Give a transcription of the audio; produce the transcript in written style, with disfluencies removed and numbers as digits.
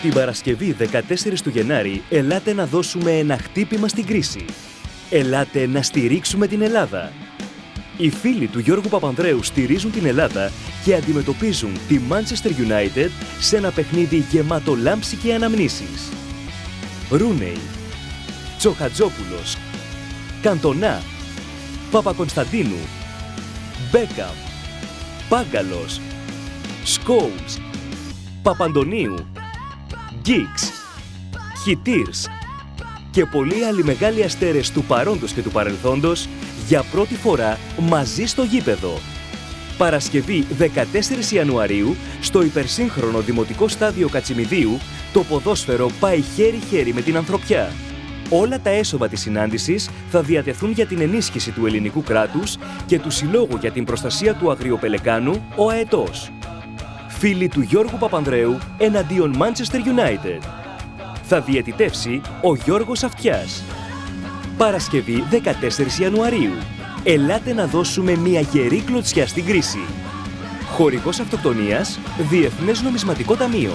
Την Παρασκευή 14 του Γενάρη, ελάτε να δώσουμε ένα χτύπημα στην κρίση. Ελάτε να στηρίξουμε την Ελλάδα. Οι φίλοι του Γιώργου Παπανδρέου στηρίζουν την Ελλάδα και αντιμετωπίζουν τη Manchester United σε ένα παιχνίδι γεμάτο λάμψη και αναμνήσεις. Ρούνεϊ, Τσοχατζόπουλος, Καντονά, Παπακονσταντίνου, Μπέκαμ, Πάγκαλος, Σκόουλς, Παπαντονίου, Γκίξ, Χιτήρς και πολλοί άλλοι μεγάλοι αστέρες του παρόντος και του παρελθόντος για πρώτη φορά μαζί στο γήπεδο. Παρασκευή 14 Ιανουαρίου, στο υπερσύγχρονο Δημοτικό Στάδιο Κατσιμιδίου, το ποδόσφαιρο πάει χέρι-χέρι με την ανθρωπιά. Όλα τα έσοδα της συνάντησης θα διατεθούν για την ενίσχυση του ελληνικού κράτους και του Συλλόγου για την Προστασία του Αγριοπελεκάνου, ο ΑΕΤΟΣ. Φίλοι του Γιώργου Παπανδρέου εναντίον Manchester United. Θα διαιτητεύσει ο Γιώργος Αυτιάς. Παρασκευή 14 Ιανουαρίου. Ελάτε να δώσουμε μια γερή κλωτσιά στην κρίση. Χορηγός αυτοκτονίας, Διεθνές Νομισματικό Ταμείο.